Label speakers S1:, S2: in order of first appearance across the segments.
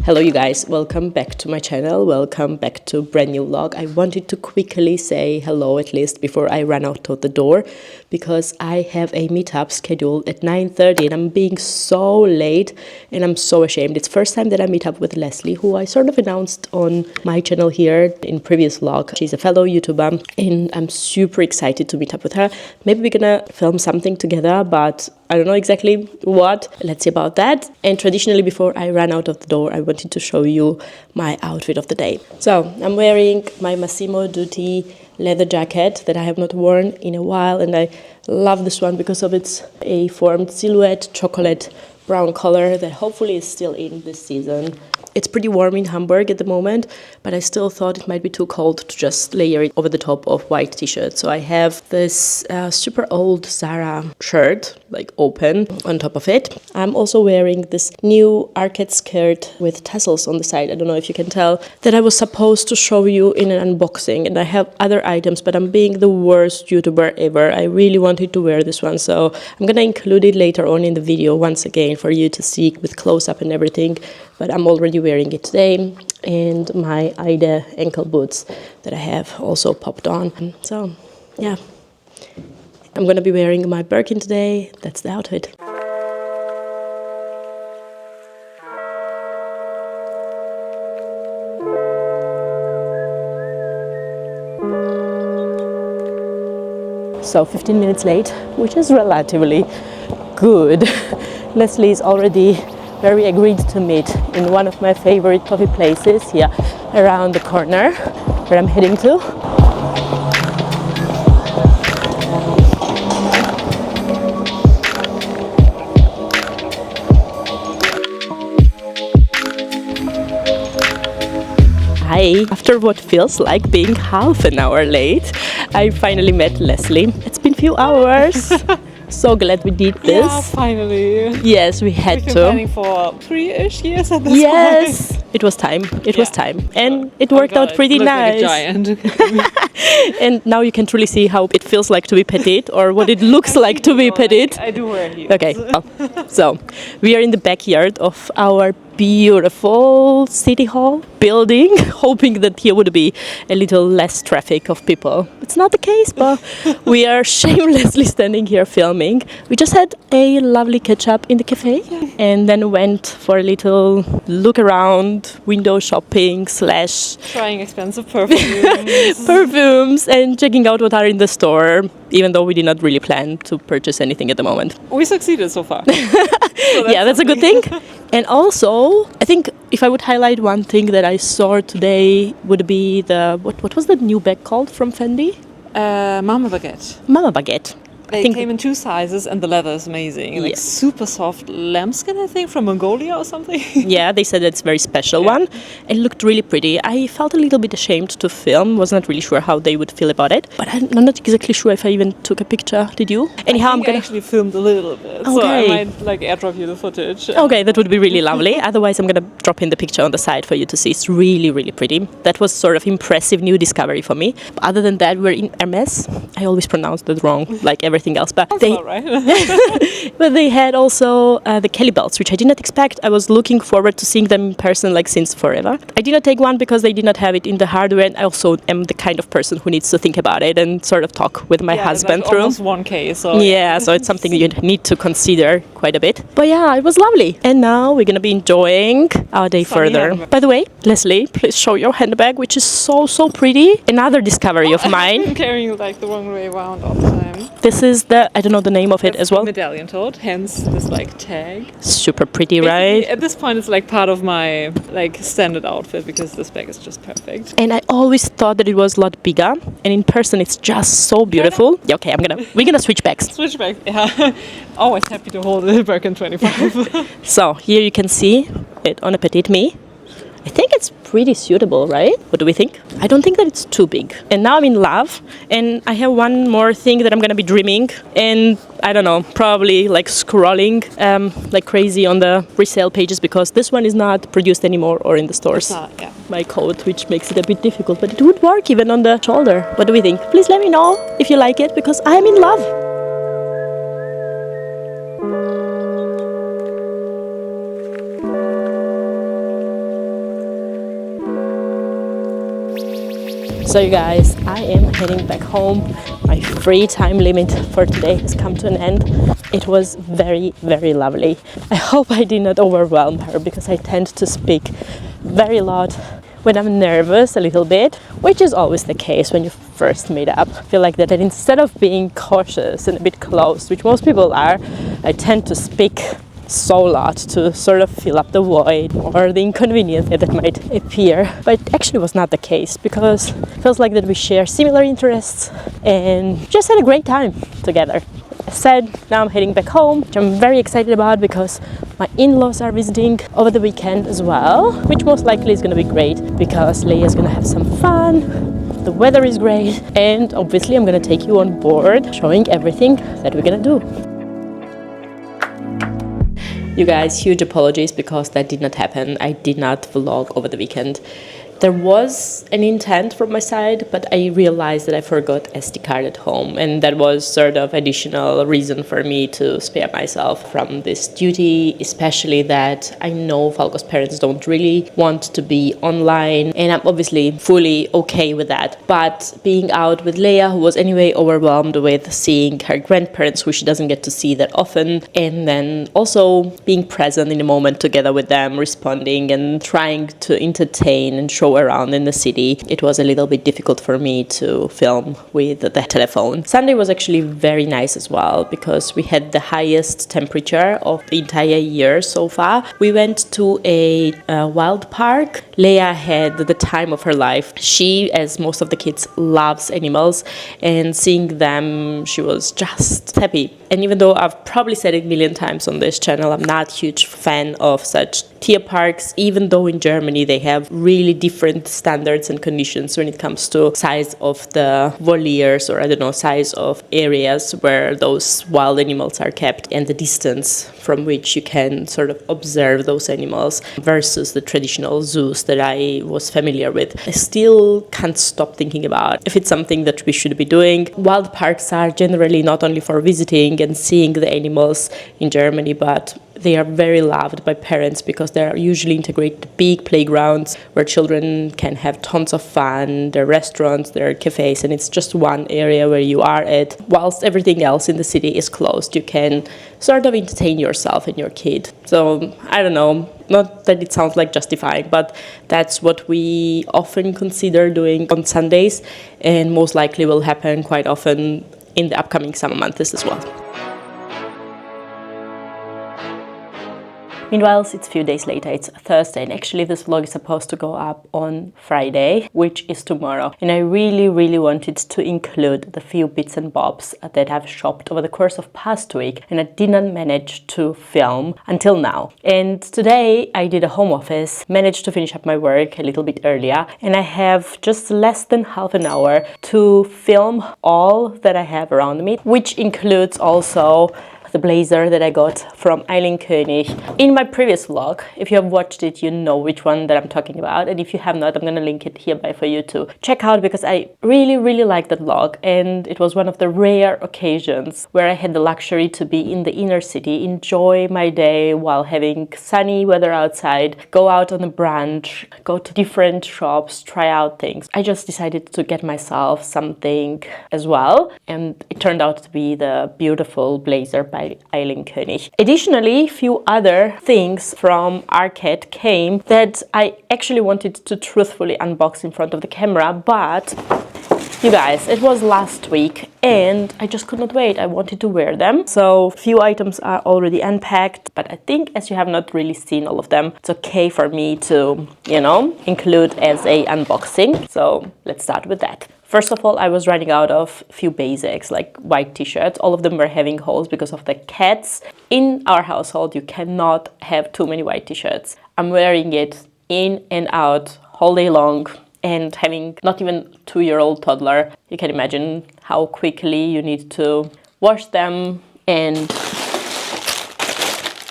S1: Hello you guys, welcome back to my channel, welcome back to a brand new vlog. I wanted to quickly say hello at least before I run out of the door because I have a meetup scheduled at 9:30 and I'm being so late and I'm so ashamed. It's first time that I meet up with Lesley, who I sort of announced on my channel here in previous vlog. She's a fellow YouTuber and I'm super excited to meet up with her. Maybe we're gonna film something together, but I don't know exactly what. Let's see about that. And traditionally, before I run out of the door, I wanted to show you my outfit of the day. So I'm wearing my Massimo Dutti leather jacket that I have not worn in a while, and I love this one because of its A-formed silhouette, chocolate brown color that hopefully is still in this season. It's pretty warm in Hamburg at the moment, but I still thought it might be too cold to just layer it over the top of white t-shirt. So I have this super old Zara shirt, like open on top of it. I'm also wearing this new Arket skirt with tassels on the side. I don't know if you can tell that I was supposed to show you in an unboxing, and I have other items, but I'm being the worst YouTuber ever. I really wanted to wear this one, so I'm gonna include it later on in the video once again for you to see with close-up and everything. But I'm already wearing it today, and my Ida ankle boots that I have also popped on. So yeah, I'm gonna be wearing my Birkin today. That's the outfit. So 15 minutes late, which is relatively good. Lesley is already very agreed to meet in one of my favorite coffee places here around the corner where I'm heading to. Hi! After what feels like being half an hour late, I finally met Lesley. It's been a few hours. So glad we did this.
S2: Yeah, finally.
S1: Yes, we had
S2: We've been
S1: to.
S2: planning for 3-ish years at this point.
S1: Yes, it was time. It was time, and it worked out pretty nice.
S2: Like a giant.
S1: And now you can truly see how it feels like to be petite, or what it looks like to be petite.
S2: I do wear heels.
S1: Okay, so we are in the backyard of our beautiful city hall building, hoping that here would be a little less traffic of people. It's not the case, but we are shamelessly standing here filming. We just had a lovely catch-up in the cafe and then went for a little look around, window shopping /
S2: trying expensive
S1: perfumes and checking out what are in the store, even though we did not really plan to purchase anything at the moment.
S2: We succeeded so far.
S1: Yeah, that's a good thing. And also, I think if I would highlight one thing that I saw today would be the, what was the new bag called from Fendi?
S2: Mama Baguette.
S1: Mama Baguette.
S2: They came in 2 sizes and the leather is amazing. Like super soft lambskin, I think, from Mongolia or something.
S1: Yeah, they said it's a very special one. It looked really pretty. I felt a little bit ashamed to film. Was not really sure how they would feel about it. But I'm not exactly sure if I even took a picture. Did you? Anyhow,
S2: I actually filmed a little bit.
S1: Okay.
S2: So I might like airdrop you the footage.
S1: Okay, that would be really lovely. Otherwise, I'm going to drop in the picture on the side for you to see. It's really, really pretty. That was sort of impressive new discovery for me. But other than that, we're in Hermes. I always pronounce that wrong, like everything else. But
S2: Right.
S1: but they had also the Kelly belts, which I did not expect. I was looking forward to seeing them in person like since forever. I did not take one because they did not have it in the hardware, and I also am the kind of person who needs to think about it and sort of talk with my husband
S2: like
S1: through.
S2: Almost 1K, so
S1: so it's something you need to consider quite a bit. But yeah, it was lovely. And now we're gonna be enjoying our day further.
S2: Handbag.
S1: By the way, Lesley, please show your handbag, which is so pretty. Another discovery of mine.
S2: I'm carrying like the wrong way around all the time.
S1: This is the, I don't know the name of it as well.
S2: Medallion tote, hence this like tag.
S1: Super pretty,
S2: Basically,
S1: right?
S2: at this point, it's like part of my like standard outfit because this bag is just perfect.
S1: And I always thought that it was a lot bigger, and in person it's just so beautiful. Yeah, okay, we're gonna switch bags.
S2: Switch back, yeah. Always happy to hold a Birkin 25.
S1: So here you can see it on a petite me. I think it's pretty suitable, right? What do we think? I don't think that it's too big. And now I'm in love, and I have one more thing that I'm gonna be dreaming, and I don't know, probably like scrolling like crazy on the resale pages, because this one is not produced anymore or in the stores.
S2: It's not, yeah.
S1: My coat, which makes it a bit difficult, but it would work even on the shoulder. What do we think? Please let me know if you like it, because I'm in love. So you guys, I am heading back home. My free time limit for today has come to an end. It was very, very lovely. I hope I did not overwhelm her because I tend to speak very loud when I'm nervous a little bit, which is always the case when you first meet up. I feel like that instead of being cautious and a bit closed, which most people are, I tend to speak so loud to sort of fill up the void or the inconvenience that might appear. But it actually was not the case because it feels like that we share similar interests and just had a great time together. As said, now I'm heading back home, which I'm very excited about because my in-laws are visiting over the weekend as well, which most likely is going to be great because Leia's going to have some fun, the weather is great, and obviously I'm going to take you on board showing everything that we're going to do. You guys, huge apologies because that did not happen. I did not vlog over the weekend. There was an intent from my side, but I realized that I forgot SD card at home, and that was sort of additional reason for me to spare myself from this duty, especially that I know Falco's parents don't really want to be online, and I'm obviously fully okay with that. But being out with Leia, who was anyway overwhelmed with seeing her grandparents, who she doesn't get to see that often, and then also being present in the moment together with them, responding and trying to entertain and show around in the city, it was a little bit difficult for me to film with the telephone. Sunday was actually very nice as well because we had the highest temperature of the entire year so far. We went to a wild park. Leia had the time of her life. She, as most of the kids, loves animals, and seeing them, she was just happy. And even though I've probably said it a million times on this channel, I'm not a huge fan of such tier parks, even though in Germany they have really different standards and conditions when it comes to size of the voliers, or I don't know, size of areas where those wild animals are kept and the distance from which you can sort of observe those animals versus the traditional zoos that I was familiar with. I still can't stop thinking about if it's something that we should be doing. Wild parks are generally not only for visiting and seeing the animals in Germany, but they are very loved by parents because they are usually integrated big playgrounds where children can have tons of fun. There are restaurants, there are cafes, and it's just one area where you are at. Whilst everything else in the city is closed, you can sort of entertain yourself and your kid. So, I don't know, not that it sounds like justifying, but that's what we often consider doing on Sundays, and most likely will happen quite often in the upcoming summer months as well. Meanwhile, it's a few days later, it's Thursday, and actually this vlog is supposed to go up on Friday, which is tomorrow. And I really, really wanted to include the few bits and bobs that I've shopped over the course of past week, and I did not manage to film until now. And today I did a home office, managed to finish up my work a little bit earlier, and I have just less than half an hour to film all that I have around me, which includes also the blazer that I got from Aylin Koenig. In my previous vlog, if you have watched it, you know which one that I'm talking about, and if you have not, I'm gonna link it hereby for you to check out because I really, really like that vlog, and it was one of the rare occasions where I had the luxury to be in the inner city, enjoy my day while having sunny weather outside, go out on a brunch, go to different shops, try out things. I just decided to get myself something as well, and it turned out to be the beautiful blazer by Aylin Koenig. Additionally, few other things from Arket came that I actually wanted to truthfully unbox in front of the camera, but you guys, it was last week and I just could not wait. I wanted to wear them. So few items are already unpacked, but I think as you have not really seen all of them, it's okay for me to, you know, include as a unboxing. So let's start with that. First of all, I was running out of a few basics, like white t-shirts. All of them were having holes because of the cats. In our household, you cannot have too many white t-shirts. I'm wearing it in and out all day long, and having not even a 2-year-old toddler, you can imagine how quickly you need to wash them, and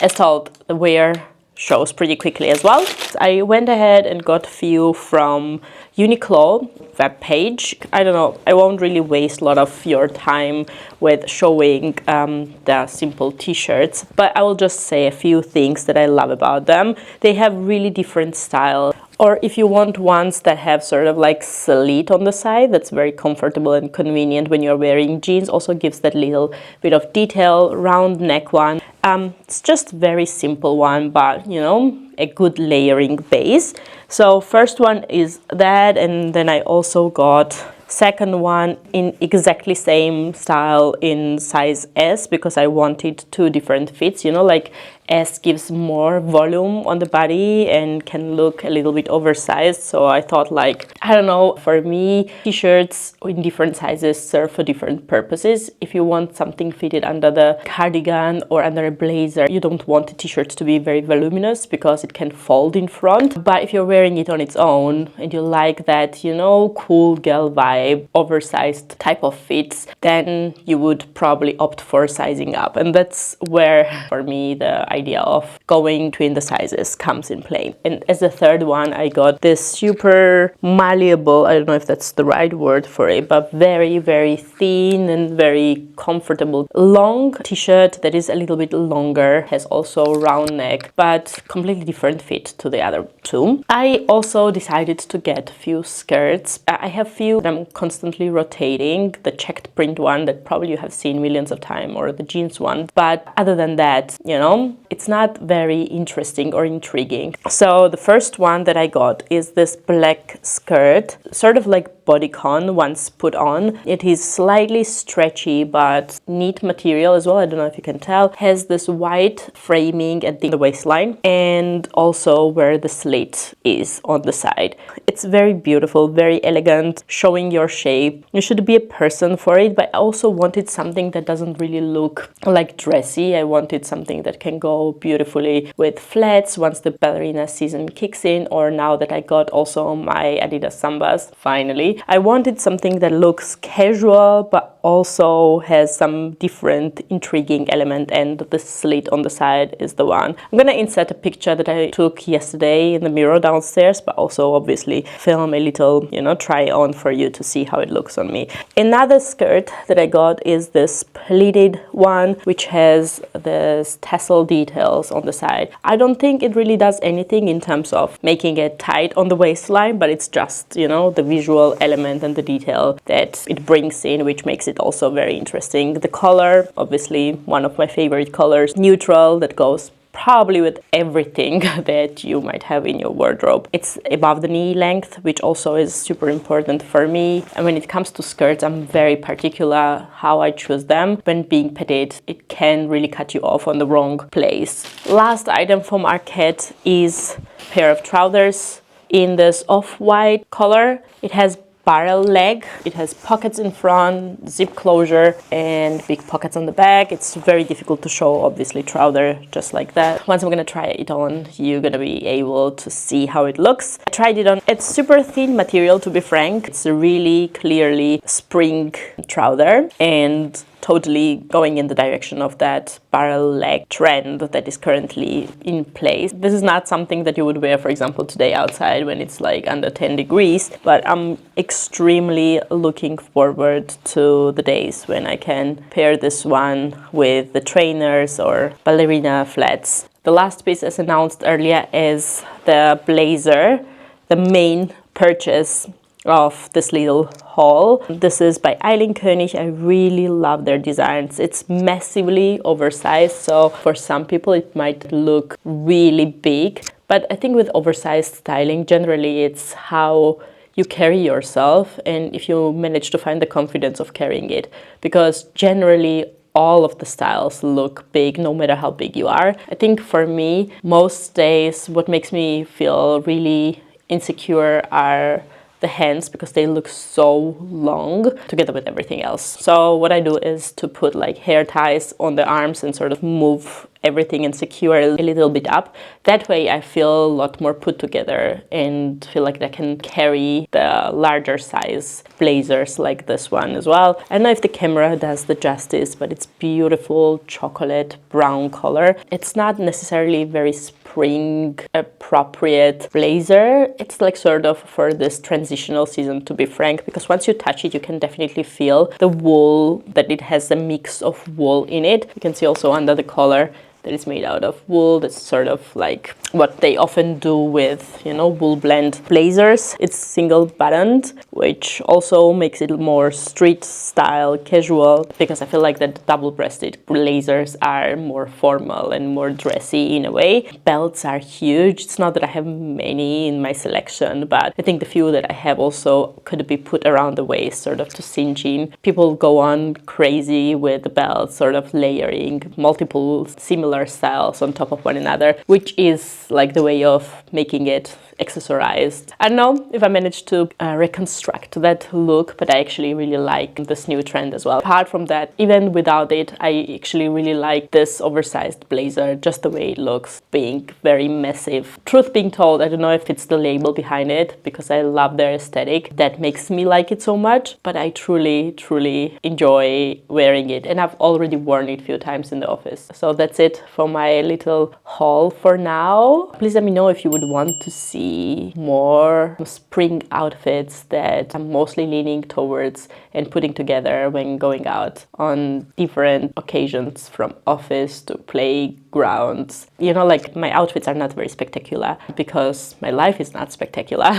S1: as told, the wear shows pretty quickly as well. I went ahead and got a few from Uniqlo webpage. I don't know, I won't really waste a lot of your time with showing the simple t-shirts, but I will just say a few things that I love about them. They have really different style Or if you want ones that have sort of like slit on the side, that's very comfortable and convenient when you're wearing jeans. Also gives that little bit of detail. Round neck one. It's just very simple one, but you know, a good layering base. So first one is that, and then I also got second one in exactly same style in size S, because I wanted two different fits, you know, like S gives more volume on the body and can look a little bit oversized. So I thought, like, I don't know, for me, t-shirts in different sizes serve for different purposes. If you want something fitted under the cardigan or under a blazer, you don't want the t-shirt to be very voluminous because it can fold in front. But if you're wearing it on its own and you like that, you know, cool girl vibe, oversized type of fits, then you would probably opt for sizing up. And that's where, for me, the idea of going between the sizes comes in play. And as a third one, I got this super malleable, I don't know if that's the right word for it, but very, very thin and very comfortable long t-shirt that is a little bit longer, has also round neck, but completely different fit to the other two. I also decided to get a few skirts. I have few that I'm constantly rotating, the checked print one that probably you have seen millions of times, or the jeans one, but other than that, you know, it's not very interesting or intriguing. So the first one that I got is this black skirt, sort of like bodycon once put on. It is slightly stretchy but neat material as well. I don't know if you can tell. Has this white framing at the waistline and also where the slit is on the side. It's very beautiful, very elegant, showing your shape. You should be a person for it, but I also wanted something that doesn't really look like dressy. I wanted something that can go beautifully with flats once the ballerina season kicks in, or now that I got also my Adidas Sambas, finally. I wanted something that looks casual, but also has some different intriguing element, and the slit on the side is the one. I'm gonna insert a picture that I took yesterday in the mirror downstairs, but also obviously film a little, you know, try on for you to see how it looks on me. Another skirt that I got is this pleated one, which has this tassel details on the side. I don't think it really does anything in terms of making it tight on the waistline, but it's just, you know, the visual element and the detail that it brings in, which makes it also very interesting. The color, obviously one of my favorite colors, neutral, that goes probably with everything that you might have in your wardrobe. It's above the knee length, which also is super important for me. And when it comes to skirts, I'm very particular how I choose them. When being petite, it can really cut you off on the wrong place. Last item from Arket is a pair of trousers in this off-white color. It has barrel leg, it has pockets in front, zip closure, and big pockets on the back. It's very difficult to show, obviously, trouser just like that. Once I'm gonna try it on, you're gonna be able to see how it looks. I tried it on. It's super thin material, to be frank. It's a really clearly spring trouser, and totally going in the direction of that barrel leg trend that is currently in place. This is not something that you would wear, for example, today outside when it's like under 10 degrees, but I'm extremely looking forward to the days when I can pair this one with the trainers or ballerina flats. The last piece, as announced earlier, is the blazer, the main purchase of this little haul. This is by Aylin Koenig. I really love their designs. It's massively oversized, so for some people it might look really big, but I think with oversized styling, generally it's how you carry yourself and if you manage to find the confidence of carrying it, because generally all of the styles look big no matter how big you are. I think for me, most days what makes me feel really insecure are the hands, because they look so long together with everything else. So what I do is to put like hair ties on the arms and sort of move everything and secure a little bit up. That way I feel a lot more put together and feel like I can carry the larger size blazers like this one as well. I don't know if the camera does the justice, but it's beautiful chocolate brown color. It's not necessarily very spring appropriate blazer. It's like sort of for this transitional season, to be frank, because once you touch it, you can definitely feel the wool, that it has a mix of wool in it. You can see also under the collar that is made out of wool. That's sort of like what they often do with, you know, wool blend blazers. It's single buttoned, which also makes it more street style, casual, because I feel like that double-breasted blazers are more formal and more dressy in a way. Belts are huge. It's not that I have many in my selection, but I think the few that I have also could be put around the waist, sort of to cinch in. People go on crazy with the belts, sort of layering multiple similar styles on top of one another, which is like the way of making it accessorized. I don't know if I managed to reconstruct that look, but I actually really like this new trend as well. Apart from that, even without it, I actually really like this oversized blazer, just the way it looks, being very massive. Truth being told, I don't know if it's the label behind it, because I love their aesthetic that makes me like it so much, but I truly enjoy wearing it, and I've already worn it a few times in the office. So that's it for my little haul for now. Please let me know if you would want to see more spring outfits that I'm mostly leaning towards and putting together when going out on different occasions, from office to playgrounds. You know, like, my outfits are not very spectacular because my life is not spectacular.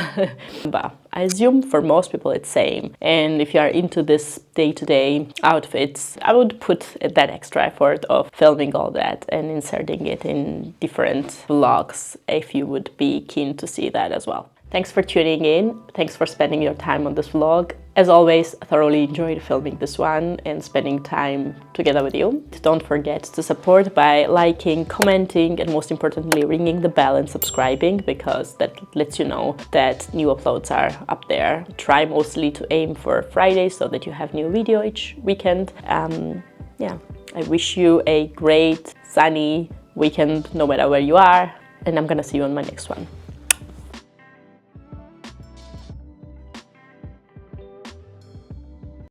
S1: But I assume for most people it's same. And if you are into this day-to-day outfits, I would put that extra effort of filming all that and inserting it in different vlogs if you would be keen to see that as well. Thanks for tuning in. Thanks for spending your time on this vlog. As always, I thoroughly enjoyed filming this one and spending time together with you. Don't forget to support by liking, commenting, and most importantly, ringing the bell and subscribing, because that lets you know that new uploads are up there. Try mostly to aim for Fridays so that you have new video each weekend. Yeah, I wish you a great sunny weekend no matter where you are, and I'm gonna see you on my next one.